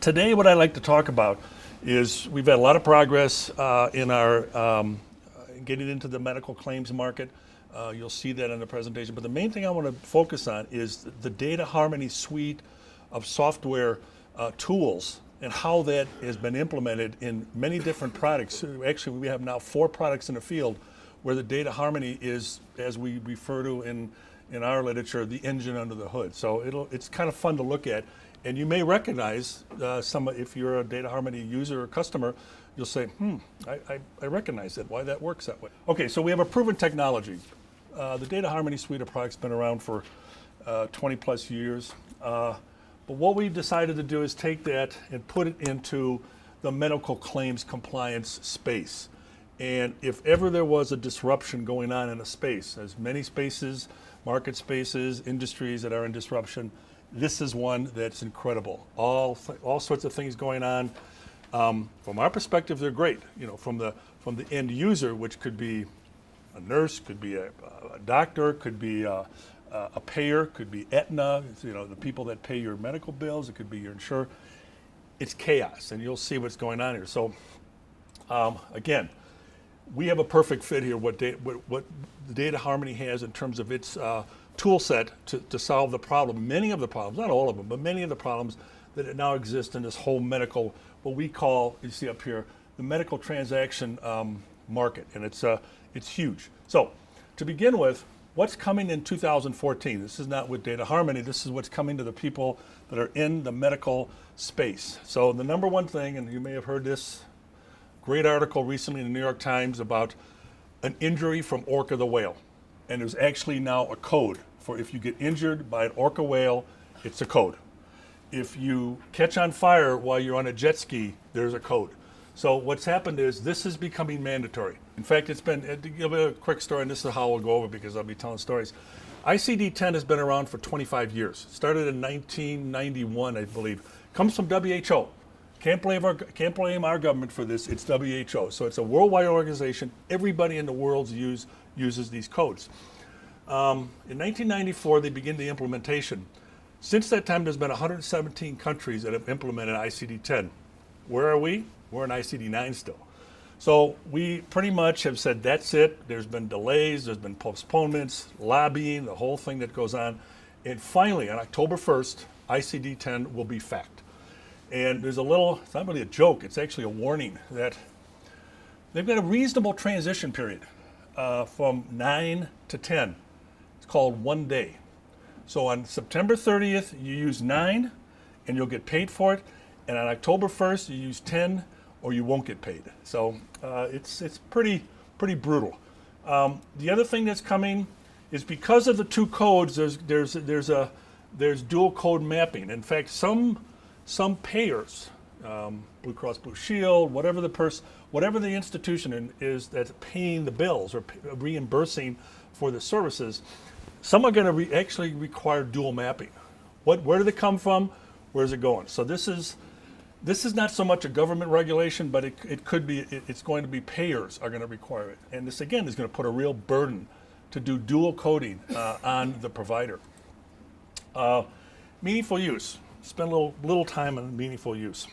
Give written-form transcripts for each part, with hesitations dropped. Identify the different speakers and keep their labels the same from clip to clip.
Speaker 1: Today, what I'd like to talk about is we've had a lot of progress in our getting into the medical claims market. You'll see that in the presentation. But the main thing I want to focus on is the Data Harmony suite of software tools and how that has been implemented in many different products. Actually, we have now 4 products in the field where the Data Harmony is, as we refer to in our literature, the engine under the hood. So it's kind of fun to look at. And you may recognize if you're a Data Harmony user or customer, you'll say, I recognize that, why that works that way. Okay, so we have a proven technology. The Data Harmony suite of products has been around for 20 plus years. But what we've decided to do is take that and put it into the medical claims compliance space. And if ever there was a disruption going on in a space, there's many spaces, market spaces, industries that are in disruption, this is one that's incredible. All sorts of things going on. From our perspective, they're great. You know, from the end user, which could be a nurse, could be a doctor, could be a payer, could be Aetna, you know, the people that pay your medical bills, it could be your insurer. It's chaos, and you'll see what's going on here. So, again, we have a perfect fit here, what the Data Harmony has in terms of its tool set to solve the problem, many of the problems, not all of them, but many of the problems that now exist in this whole medical, what we call, you see up here, the medical transaction market, and it's huge. So, to begin with, what's coming in 2014? This is not with Data Harmony, this is what's coming to the people that are in the medical space. So the number one thing, and you may have heard this great article recently in the New York Times about an injury from orca the whale. And there's actually now a code for if you get injured by an orca whale, it's a code. If you catch on fire while you're on a jet ski, there's a code. So what's happened is this is becoming mandatory. In fact, it's been, to give a quick story, and this is how we'll go over because I'll be telling stories. ICD-10 has been around for 25 years. Started in 1991, I believe. Comes from WHO. Can't blame our government for this, it's WHO. So it's a worldwide organization. Everybody in the world uses these codes. In 1994, they begin the implementation. Since that time, there's been 117 countries that have implemented ICD-10. Where are we? We're in ICD-9 still. So we pretty much have said that's it. There's been delays, there's been postponements, lobbying, the whole thing that goes on. And finally, on October 1st, ICD-10 will be fact. And there's it's not really a joke, it's actually a warning that they've got a reasonable transition period from 9 to 10. It's called 1 day. So on September 30th, you use 9 and you'll get paid for it. And on October 1st, you use 10 or you won't get paid. So it's pretty brutal. The other thing that's coming is because of the 2 codes, there's dual code mapping. In fact, some payers, Blue Cross Blue Shield, whatever the institution is that's paying the bills or reimbursing for the services, some are going to actually require dual mapping. Where did it come from? Where's it going? So this is not so much a government regulation, but it could be. It's going to be payers are going to require it, and this again is going to put a real burden to do dual coding on the provider. Meaningful use. Spend a little time on meaningful use.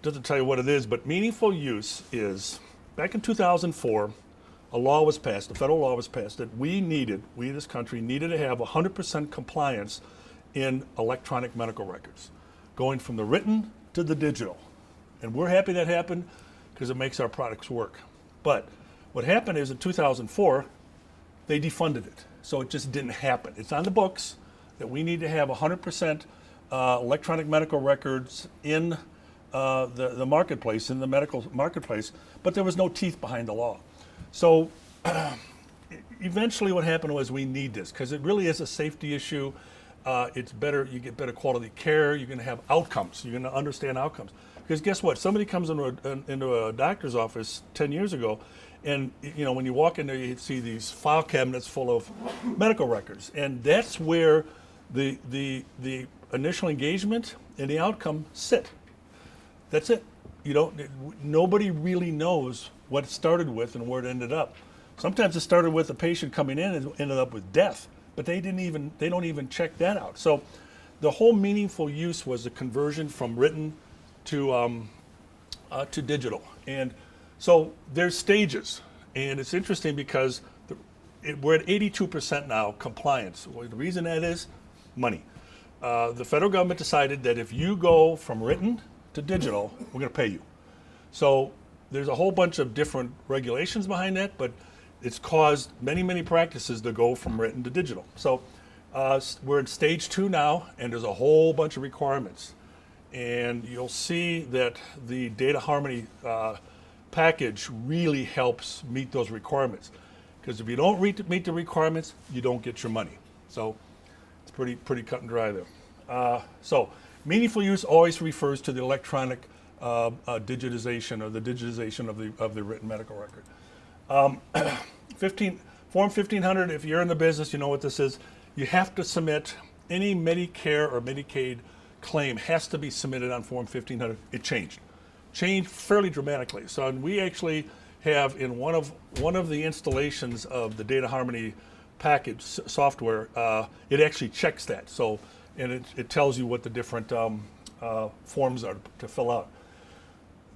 Speaker 1: Doesn't tell you what it is, but meaningful use is, back in 2004, a law was passed, a federal law was passed, that we this country needed to have 100% compliance in electronic medical records, going from the written to the digital. And we're happy that happened because it makes our products work. But what happened is in 2004, they defunded it. So it just didn't happen. It's on the books that we need to have 100% electronic medical records in the marketplace, in the medical marketplace, but there was no teeth behind the law. So eventually what happened was we need this because it really is a safety issue. It's better, you get better quality care, you're going to have outcomes, you're going to understand outcomes. Because guess what, somebody comes into a doctor's office 10 years ago, and you know when you walk in there you see these file cabinets full of medical records, and that's where the initial engagement and the outcome sit. That's it. Nobody really knows what it started with and where it ended up. Sometimes it started with a patient coming in and ended up with death, but they don't even check that out. So the whole meaningful use was the conversion from written to digital. And so there's stages. And it's interesting because we're at 82% now compliance. Well, the reason that is money. The federal government decided that if you go from written to digital, we're going to pay you. So there's a whole bunch of different regulations behind that, but it's caused many practices to go from written to digital. So we're in stage 2 now, and there's a whole bunch of requirements. And you'll see that the data harmony package really helps meet those requirements. Because if you don't meet the requirements, you don't get your money. So it's pretty cut and dry there. So meaningful use always refers to the electronic digitization or the digitization of the written medical record. Form 1500, if you're in the business, you know what this is. You have to submit any Medicare or Medicaid claim has to be submitted on Form 1500. It changed fairly dramatically. So we actually have in one of the installations of the Data Harmony package software, it actually checks that. So, and it tells you what the different forms are to fill out.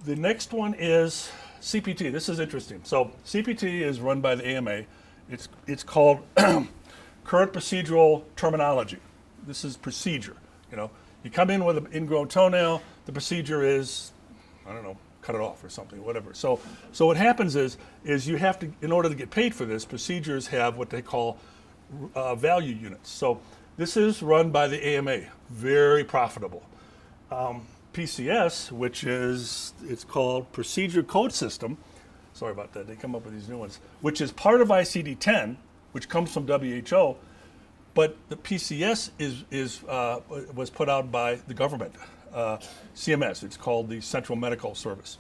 Speaker 1: The next one is CPT. This is interesting. So CPT is run by the AMA. It's called current procedural terminology. This is procedure. You come in with an ingrown toenail. The procedure is, I don't know, cut it off or something, whatever. So what happens is you have to, in order to get paid for this, procedures have what they call value units. So this is run by the AMA, very profitable. PCS, which is, it's called Procedure Code System. Sorry about that, they come up with these new ones, which is part of ICD-10, which comes from WHO, but the PCS was put out by the government, CMS. It's called the Central Medical Service.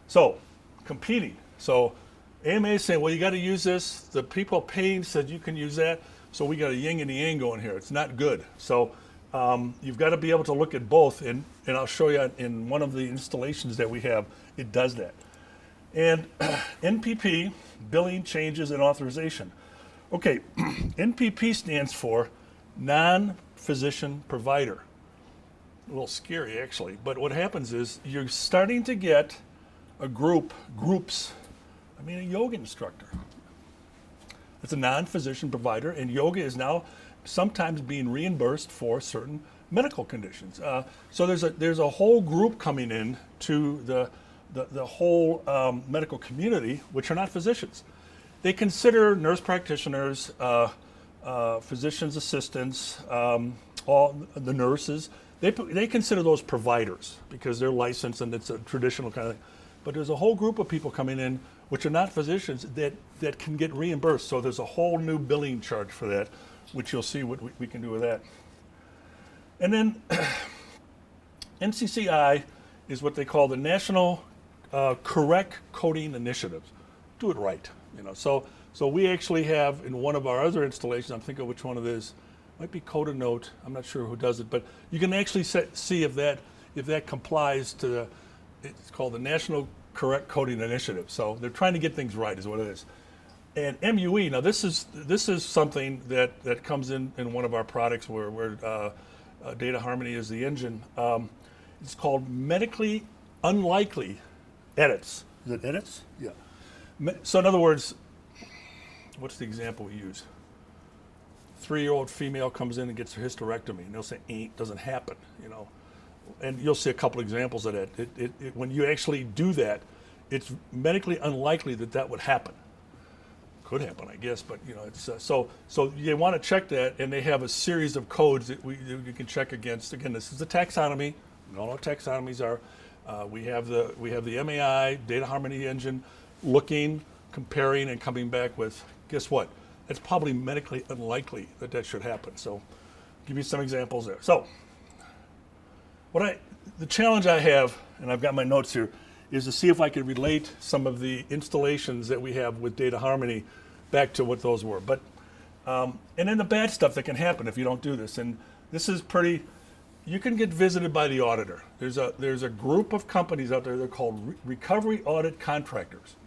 Speaker 1: So, competing. So, AMA is saying, well, you got to use this. The people paying said you can use that. So we got a yin and a yang going here. It's not good. So you've got to be able to look at both, and I'll show you in one of the installations that we have, it does that. And NPP, billing changes and authorization. Okay, NPP stands for non-physician provider. A little scary actually, but what happens is you're starting to get groups. I mean, a yoga instructor. It's a non-physician provider, and yoga is now sometimes being reimbursed for certain medical conditions. So there's a whole group coming in to the whole medical community, which are not physicians. They consider nurse practitioners, physicians' assistants, all the nurses. They consider those providers because they're licensed and it's a traditional kind of thing. But there's a whole group of people coming in which are not physicians that can get reimbursed. So there's a whole new billing charge for that, which you'll see what we can do with that. And then NCCI is what they call the National Correct Coding Initiatives. Do it right, So we actually have in one of our other installations, I'm thinking which one it is, might be Code a Note. I'm not sure who does it, but you can actually see if that complies to it's called the National Correct Coding Initiative. So they're trying to get things right, is what it is. And MUE. Now this is something that comes in one of our products where Data Harmony is the engine. It's called medically unlikely edits. Is it edits? Yeah. So in other words, what's the example we use? 3-year-old female comes in and gets her hysterectomy, and they'll say, doesn't happen, And you'll see a couple examples of that. When you actually do that, it's medically unlikely that would happen. Could happen, I guess, but it's so you want to check that, and they have a series of codes that you can check against. Again, this is the taxonomy. We all know what taxonomies are. We have the MAI Data Harmony engine, looking, comparing, and coming back with. Guess what? It's probably medically unlikely that should happen. So, I'll give you some examples there. So, the challenge I have, and I've got my notes here, is to see if I can relate some of the installations that we have with Data Harmony back to what those were. But and then the bad stuff that can happen if you don't do this. And this is pretty. You can get visited by the auditor. There's a group of companies out there. They're called recovery audit contractors.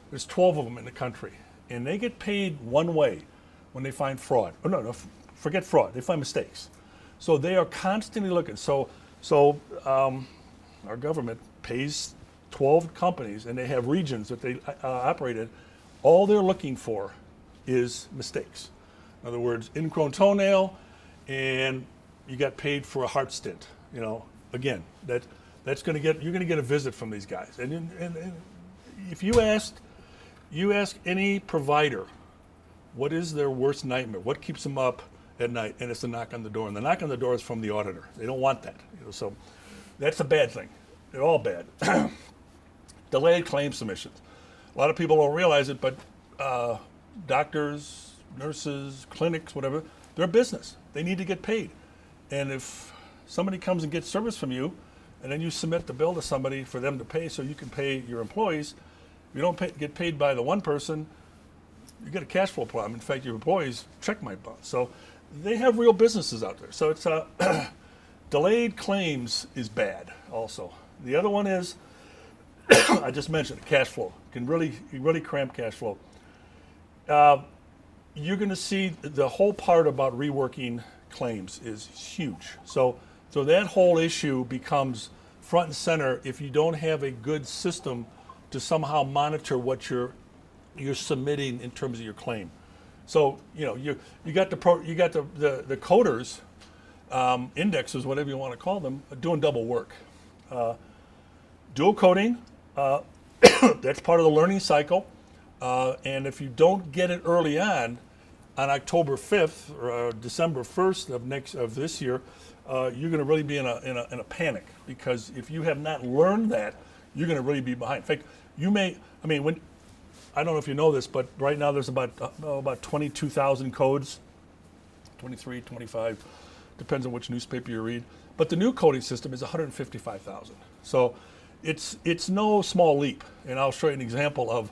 Speaker 1: There's 12 of them in the country, and they get paid one way when they find fraud. Oh no, forget fraud. They find mistakes. So they are constantly looking. So our government pays 12 companies, and they have regions that they operate in. All they're looking for is mistakes. In other words, ingrown toenail, and you got paid for a heart stint. You know, again, that's going to get, you're going to get a visit from these guys. And if you ask any provider, what is their worst nightmare? What keeps them up at night? And it's the knock on the door. And the knock on the door is from the auditor. They don't want that. You know, so that's a bad thing. They're all bad. Delayed claim submissions. A lot of people don't realize it, but doctors, nurses, clinics, whatever, they're a business. They need to get paid. And if somebody comes and gets service from you, and then you submit the bill to somebody for them to pay so you can pay your employees, if you don't get paid by the one person, you get a cash flow problem. In fact, your employees check might bounce. So they have real businesses out there. So it's delayed claims is bad also. The other one is, I just mentioned, cash flow. Can really cramp cash flow. You're going to see the whole part about reworking claims is huge. So that whole issue becomes front and center if you don't have a good system to somehow monitor what you're submitting in terms of your claim. So you know you got the coders, indexes, whatever you want to call them, doing double work. Dual coding, that's part of the learning cycle, and if you don't get it early on October 5th or December 1st of this year, you're going to really be in a panic, because if you have not learned that, you're going to really be behind. In fact, I don't know if you know this, but right now there's about 22,000 codes, 23, 25, depends on which newspaper you read. But the new coding system is 155,000. So it's no small leap, and I'll show you an example of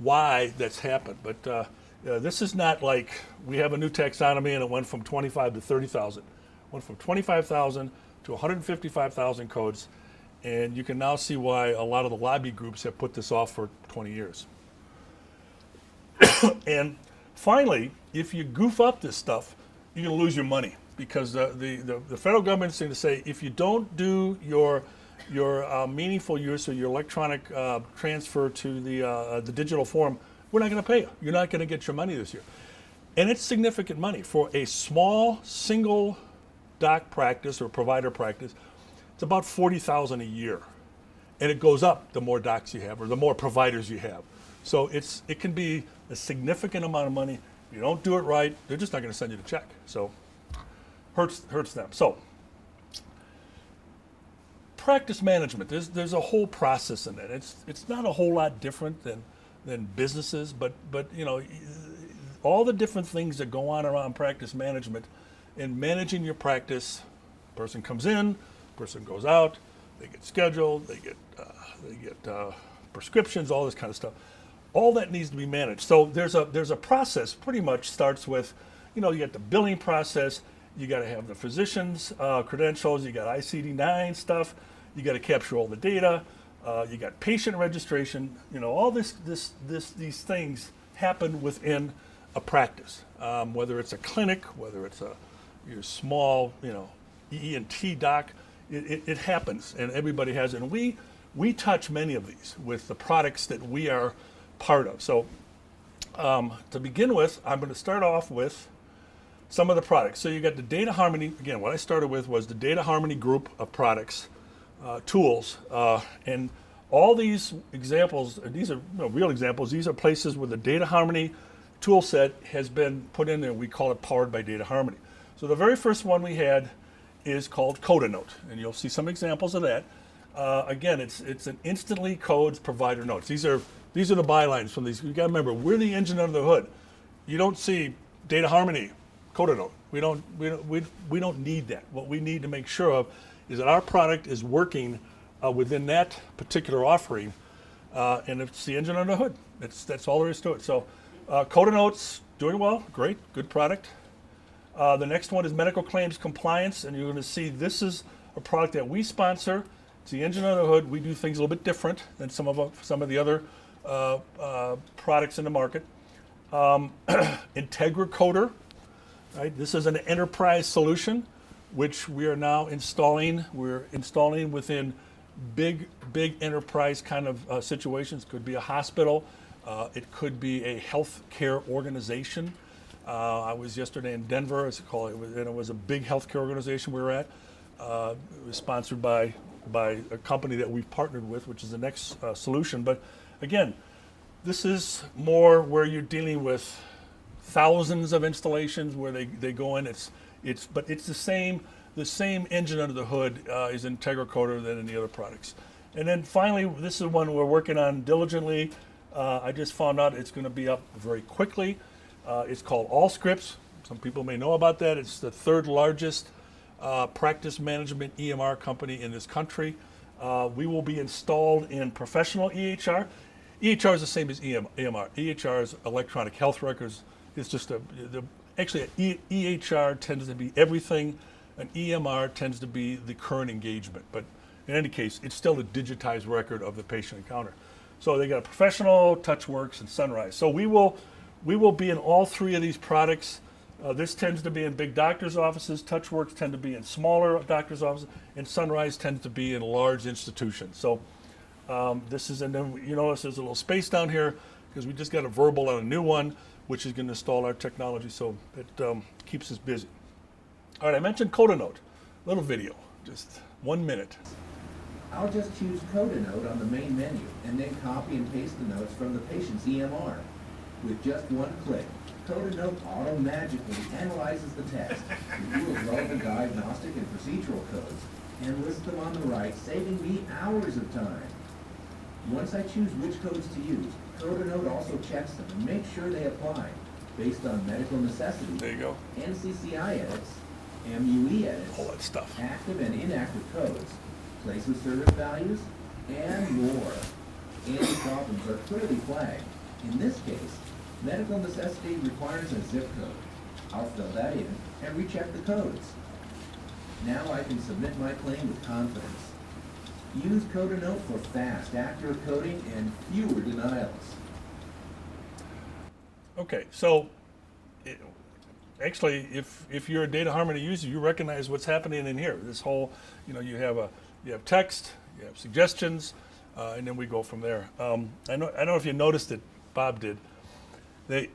Speaker 1: why that's happened. But this is not like we have a new taxonomy and it went from 25 to 30,000. It went from 25,000 to 155,000 codes, and you can now see why a lot of the lobby groups have put this off for 20 years. And finally, if you goof up this stuff, you're going to lose your money, because the federal government is going to say, if you don't do your meaningful use or your electronic transfer to the digital form, we're not going to pay you. You're not going to get your money this year. And it's significant money for a small single doc practice or provider practice. It's about $40,000 a year, and it goes up the more docs you have or the more providers you have. So it can be a significant amount of money. If you don't do it right, they're just not going to send you the check. So hurts them. So practice management. There's a whole process in that. It's not a whole lot different than businesses, but you know, all the different things that go on around practice management. In managing your practice, person comes in, person goes out, they get scheduled, they get prescriptions, all this kind of stuff. All that needs to be managed. So there's a process. Pretty much starts with, you know, you got the billing process. You got to have the physician's credentials. You got ICD-9 stuff. You got to capture all the data. You got patient registration. You know, all these things happen within a practice. Whether it's a clinic, whether it's your small, you know, ENT doc, it happens, and everybody has it. And we touch many of these with the products that we are part of. So to begin with, I'm going to start off with some of the products. So you got the Data Harmony. Again, what I started with was the Data Harmony group of products, tools, and all these examples. These are real examples. These are places where the Data Harmony tool set has been put in there. We call it Powered by Data Harmony. So the very first one we had is called CodaNote, and you'll see some examples of that. Again, it's an instantly codes provider notes. These are the bylines from these. You got to remember, we're the engine under the hood. You don't see Data Harmony, CodaNote. We don't need that. What we need to make sure of is that our product is working within that particular offering, and it's the engine under the hood. That's all there is to it. So CodaNote's doing well, great, good product. The next one is medical claims compliance, and you're going to see this is a product that we sponsor. It's the engine under the hood. We do things a little bit different than some of the other products in the market. Integra Coder, right? This is an enterprise solution which we are now installing. We're installing within big enterprise kind of situations. Could be a hospital. It could be a healthcare organization. I was yesterday in Denver. It was a big healthcare organization we were at. It was sponsored by a company that we've partnered with, which is the next solution. But again, this is more where you're dealing with thousands of installations where they go in. But it's the same engine under the hood is IntegraCoder than any other products. And then finally, this is one we're working on diligently. I just found out it's going to be up very quickly. It's called Allscripts. Some people may know about that. It's the third largest practice management EMR company in this country. We will be installed in professional EHR. EHR is the same as EMR. EHR is electronic health records. It's just actually EHR tends to be everything. An EMR tends to be the current engagement. But in any case, it's still a digitized record of the patient encounter. So they got Professional, TouchWorks, and Sunrise. So we will be in all three of these products. This tends to be in big doctors' offices. TouchWorks tend to be in smaller doctors' offices, and Sunrise tends to be in large institutions. So this is, and then you notice there's a little space down here because we just got a verbal on a new one, which is going to install our technology, so it keeps us busy. All right, I mentioned CodaNote. Little video, just 1 minute.
Speaker 2: I'll just choose CodaNote on the main menu and then copy and paste the notes from the patient's EMR. With just one click, CodaNote auto-magically analyzes the text, reveals relevant diagnostic and procedural codes, and lists them on the right, saving me hours of time. Once I choose which codes to use, CodaNote also checks them and makes sure they apply based on medical necessity,
Speaker 1: There you go.
Speaker 2: NCCI edits, MUE edits,
Speaker 1: All that stuff.
Speaker 2: active and inactive codes, place of service values, and more. Any problems are clearly flagged. In this case, medical necessity requires a zip code. I'll fill that in and recheck the codes. Now I can submit my claim with confidence. Use CodaNote for fast, accurate coding and fewer denials.
Speaker 1: Okay, so actually, if you're a data harmony user, you recognize what's happening in here. This whole, you have text, you have suggestions, and then we go from there. I don't know if you noticed it. Bob did. And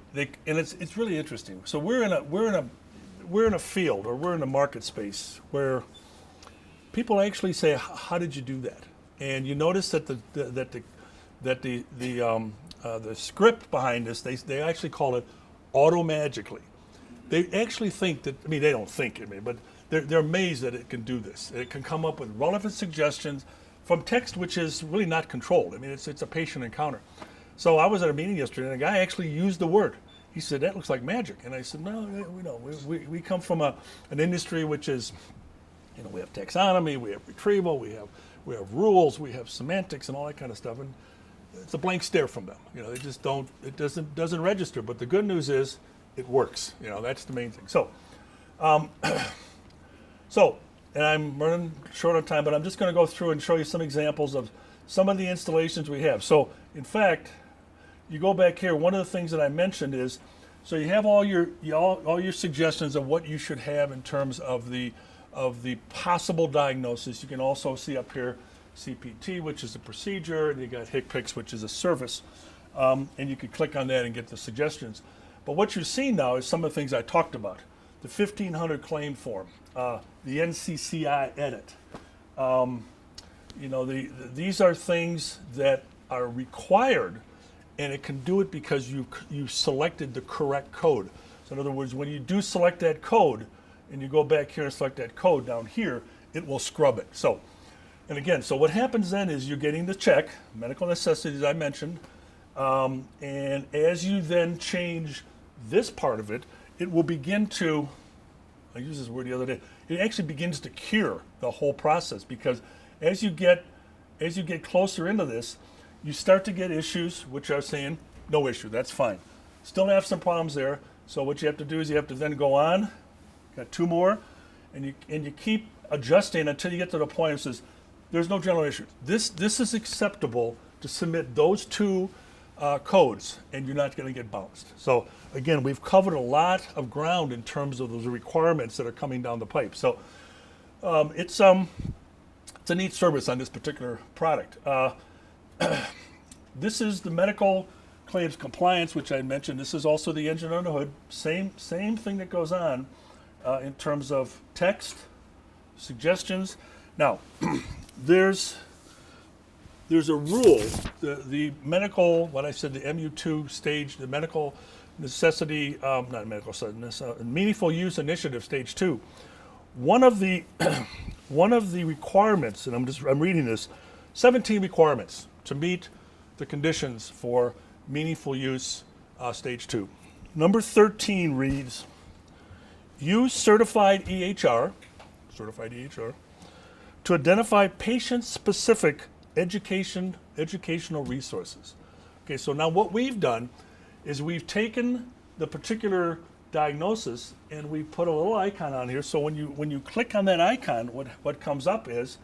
Speaker 1: it's really interesting. So we're in a field, or we're in a market space where people actually say, "How did you do that?" And you notice that the script behind this, they actually call it auto-magically. They actually think that, they don't think it, but they're amazed that it can do this. It can come up with relevant suggestions from text, which is really not controlled. It's a patient encounter. So I was at a meeting yesterday, and a guy actually used the word. He said, "That looks like magic." And I said, "No, we come from an industry which is, we have taxonomy, we have retrieval, we have rules, we have semantics and all that kind of stuff, and it's a blank stare from them. They just don't. It doesn't register. But the good news is, it works. That's the main thing. So, and I'm running short on time, but I'm just going to go through and show you some examples of some of the installations we have. So, in fact, you go back here. One of the things that I mentioned is, so you have all your suggestions of what you should have in terms of the possible diagnosis. You can also see up here CPT, which is a procedure, and you got HCPCS, which is a service, and you can click on that and get the suggestions. But what you're seeing now is some of the things I talked about: the 1500 claim form, the NCCI edit. These are things that are required, and it can do it because you selected the correct code. So in other words, when you do select that code, and you go back here and select that code down here, it will scrub it. So what happens then is you're getting the check, medical necessities I mentioned, and as you then change this part of it, it will begin to, I used this word the other day, it actually begins to cure the whole process, because as you get closer into this, you start to get issues which are saying, no issue, that's fine. Still have some problems there, so what you have to do is you have to then go on, got two more, and you keep adjusting until you get to the point that says, there's no general issues. This is acceptable to submit those two codes, and you're not going to get bounced. So again, we've covered a lot of ground in terms of those requirements that are coming down the pipe. So It's a neat service on this particular product. This is the medical claims compliance, which I mentioned. This is also the engine on the hood. Same thing that goes on in terms of text, suggestions. Now, there's a rule. The medical, what I said, the MU2 stage, the medical necessity, not medical meaningful use initiative stage 2. One of the requirements, and I'm reading this, 17 requirements to meet the conditions for meaningful use stage 2. Number 13 reads, use certified EHR to identify patient-specific educational resources. Okay, so now what we've done is we've taken the particular diagnosis and we put a little icon on here. So when you click on that icon, what comes up is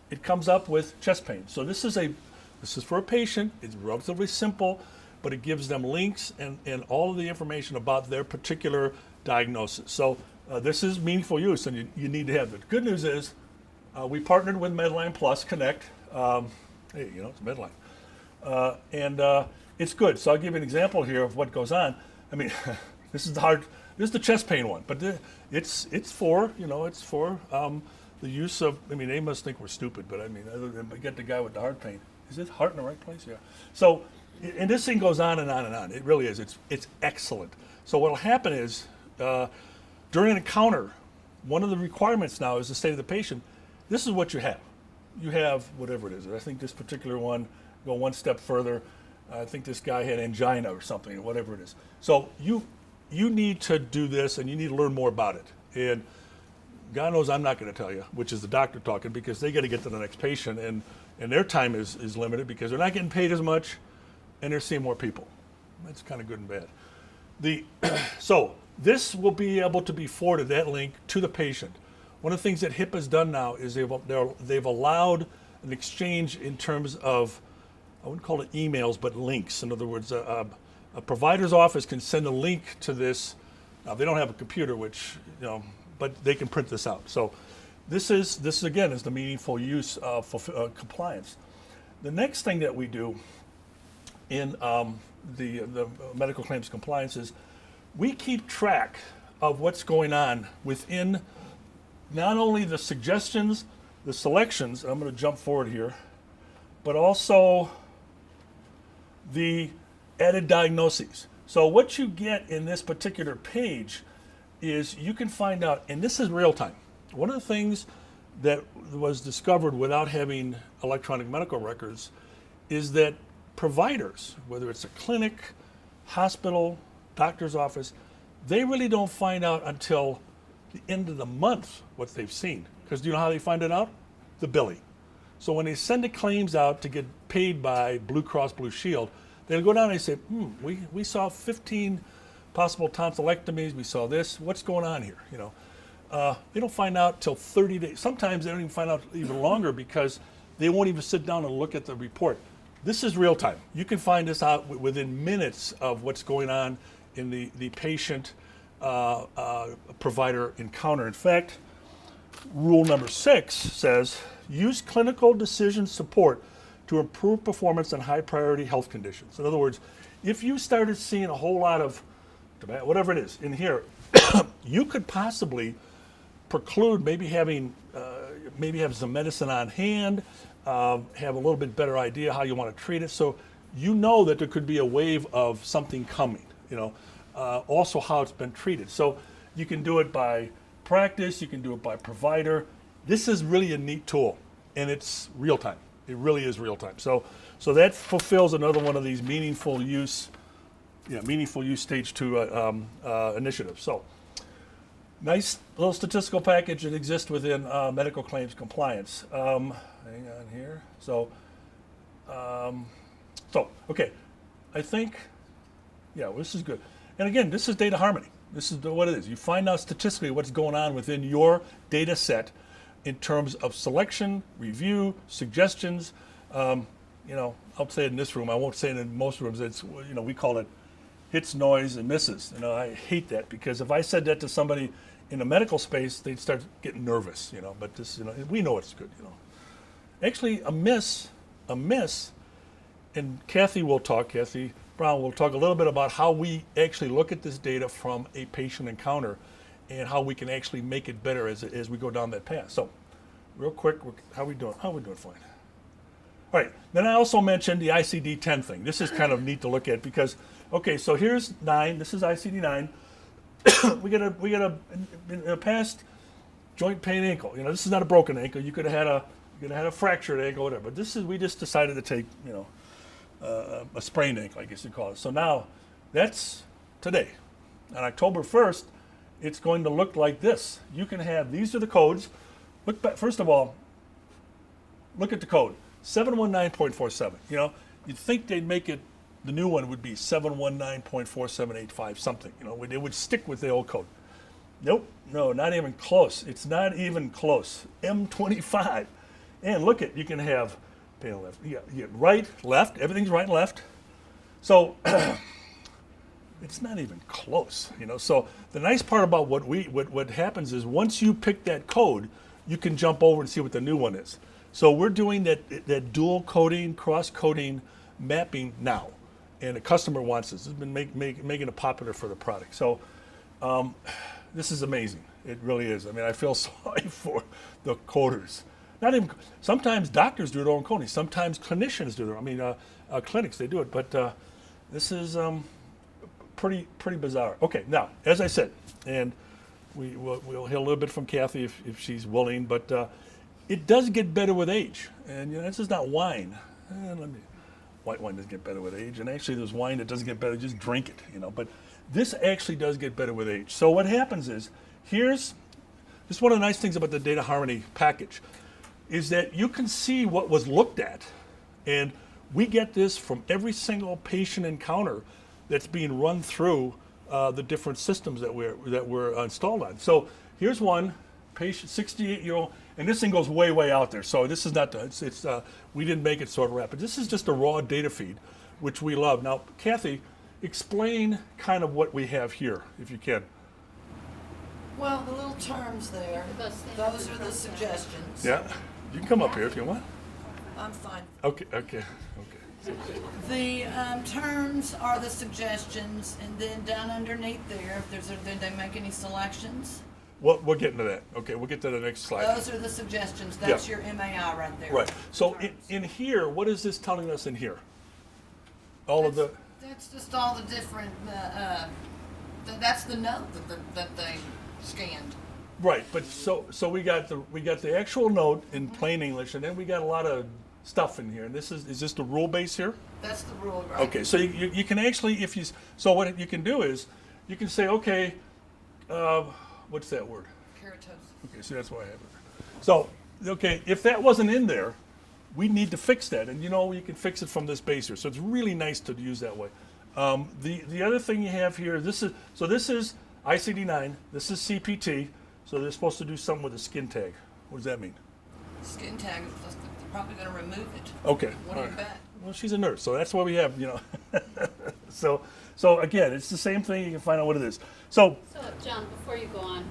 Speaker 1: it comes up with chest pain. So this is for a patient. It's relatively simple, but it gives them links and all of the information about their particular diagnosis. So this is meaningful use, and you need to have it. Good news is we partnered with Medline Plus Connect. Hey, it's Medline, and it's good. So I'll give you an example here of what goes on. I mean, this is the chest pain one, but it's for the use of. I mean, they must think we're stupid, but I mean, other than get the guy with the heart pain. Is his heart in the right place? Yeah. So, and this thing goes on and on and on. It really is. It's excellent. So what'll happen is during an encounter, one of the requirements now is to say to the patient, this is what you have. You have whatever it is. I think this particular one, go one step further. I think this guy had angina or something, or whatever it is. So you need to do this, and you need to learn more about it. And God knows I'm not going to tell you, which is the doctor talking, because they got to get to the next patient, and their time is limited because they're not getting paid as much, and they're seeing more people. That's kind of good and bad. So this will be able to be forwarded, that link, to the patient. One of the things that HIPAA's done now is they've allowed an exchange in terms of, I wouldn't call it emails, but links. In other words, a provider's office can send a link to this. Now, they don't have a computer, which, but they can print this out. So this again is the meaningful use for compliance. The next thing that we do in the medical claims compliance is we keep track of what's going on within not only the suggestions, the selections, I'm going to jump forward here, but also the added diagnoses. So what you get in this particular page is you can find out, and this is real time. One of the things that was discovered without having electronic medical records is that providers, whether it's a clinic, hospital, doctor's office, they really don't find out until the end of the month what they've seen. Because do you know how they find it out? The billing. So when they send the claims out to get paid by Blue Cross Blue Shield, they'll go down and they say, we saw 15 possible tonsillectomies, we saw this, what's going on here? They don't find out till 30 days. Sometimes they don't even find out even longer because they won't even sit down and look at the report. This is real time. You can find this out within minutes of what's going on in the patient provider encounter. In fact, rule number 6 says, use clinical decision support to improve performance on high priority health conditions. In other words, if you started seeing a whole lot of whatever it is in here, you could possibly preclude maybe having some medicine on hand, have a little bit better idea how you want to treat it. So you know that there could be a wave of something coming, also how it's been treated. So you can do it by practice, you can do it by provider. This is really a neat tool, and it's real time. It really is real time. So that fulfills another one of these meaningful use stage 2 initiatives. So nice little statistical package that exists within medical claims compliance. Hang on here. So okay, I think, this is good. And again, this is data harmony. This is what it is. You find out statistically what's going on within your data set in terms of selection, review, suggestions. I'll say it in this room. I won't say it in most rooms. It's, we call it hits, noise, and misses. I hate that because if I said that to somebody In the medical space, they'd start getting nervous, but this, we know it's good, Actually, a miss, and Kathy Brown will talk a little bit about how we actually look at this data from a patient encounter and how we can actually make it better as we go down that path. So, real quick, how are we doing? How are we doing? Fine. All right, then I also mentioned the ICD-10 thing. This is kind of neat to look at because, okay, so here's 9, this is ICD-9. we get a in the past joint pain ankle. This is not a broken ankle. You could have had a fractured ankle, whatever. But we just decided to take, a sprained ankle, I guess you call it. So now, that's today. On October 1st, it's going to look like this. You can have, these are the codes. Look back, first of all, look at the code, 719.47. You'd think they'd make it, the new one would be 719.4785 something. It would stick with the old code. Nope, no, not even close. It's not even close. M25. And look at, you can have pain left, you get right, left, everything's right and left. So it's not even close, So the nice part about what happens is once you pick that code, you can jump over and see what the new one is. So we're doing that dual coding, cross coding mapping now, and the customer wants this. It's been making it popular for the product. So this is amazing. It really is. I mean, I feel sorry for the coders. Not even sometimes doctors do their own coding. Sometimes clinicians do their. Clinics they do it. But this is pretty bizarre. Okay, now as I said, and we'll hear a little bit from Kathy if she's willing. But it does get better with age, and this is not wine. White wine doesn't get better with age, and actually there's wine that doesn't get better. Just drink it, But this actually does get better with age. So what happens is this is one of the nice things about the Data Harmony package. Is that you can see what was looked at, and we get this from every single patient encounter that's being run through the different systems that we're installed on. So here's one patient, 68-year-old, and this thing goes way out there. So this is not we didn't make it sort of rapid. This is just a raw data feed, which we love. Now, Kathy, explain kind of what we have here, if you can.
Speaker 3: Well, the little terms there, those are the suggestions.
Speaker 1: Yeah. You can come up here if you want.
Speaker 3: I'm fine.
Speaker 1: Okay.
Speaker 3: The terms are the suggestions, and then down underneath there, did they make any selections?
Speaker 1: We'll get into that. Okay, we'll get to the next slide.
Speaker 3: Those are the suggestions. That's your MAI right there.
Speaker 1: Right. So in here, what is this telling us in here?
Speaker 3: That's just all the different. That's the note that they scanned.
Speaker 1: Right, but so we got the actual note in plain English, and then we got a lot of stuff in here. And is this the rule base here?
Speaker 3: That's the rule, right?
Speaker 1: Okay, so you can actually so what you can do is you can say, okay, what's that word?
Speaker 3: Keratosis.
Speaker 1: Okay, so that's why I have it. So okay, if that wasn't in there, we need to fix that, and you can fix it from this base here. So it's really nice to use that way. The other thing you have here, this is ICD-9. This is CPT. So they're supposed to do something with the skin tag. What does that mean?
Speaker 3: Skin tag, they're probably going to remove it.
Speaker 1: Okay.
Speaker 3: What do you bet?
Speaker 1: Well, she's a nurse, so that's why we have, So again, it's the same thing. You can find out what it is. So
Speaker 4: John, before you go on,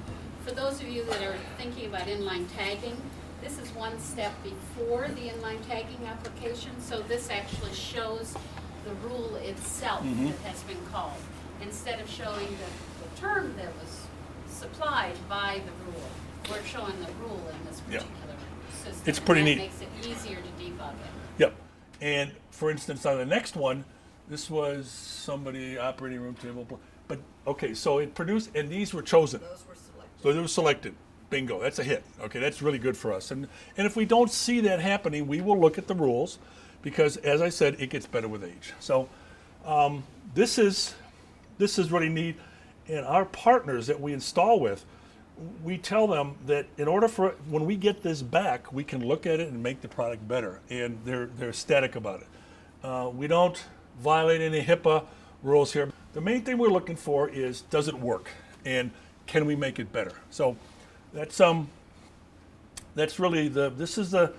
Speaker 4: for those of you that are thinking about inline tagging, this is one step before the inline tagging application. So this actually shows the rule itself that has been called, instead of showing the term that was supplied by the rule. We're showing the rule in this particular system.
Speaker 1: It's pretty neat.
Speaker 4: That makes it easier to debug it.
Speaker 1: Yep. And for instance, on the next one, this was somebody operating room table. But okay, so it produced, and these were chosen.
Speaker 3: Those were selected.
Speaker 1: So they were selected. Bingo. That's a hit. Okay, that's really good for us. And if we don't see that happening, we will look at the rules, because as I said, it gets better with age. So this is really neat. And our partners that we install with, we tell them that in order for, when we get this back, we can look at it and make the product better. And they're ecstatic about it. We don't violate any HIPAA rules here. The main thing we're looking for is, does it work? And can we make it better? So that's really this is the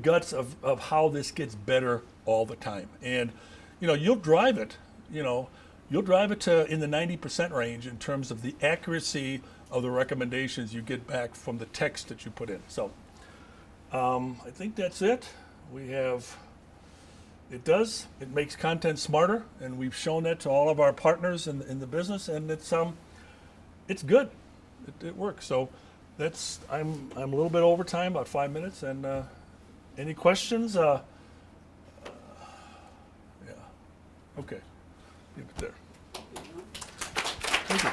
Speaker 1: guts of how this gets better all the time. And you'll drive it, you'll drive it to in the 90% range in terms of the accuracy of the recommendations you get back from the text that you put in. So I think that's it. It makes content smarter, and we've shown that to all of our partners in the business, and it's good. It works. So I'm a little bit over time, about 5 minutes, and any questions? Yeah. Okay. Leave it there. Thank you.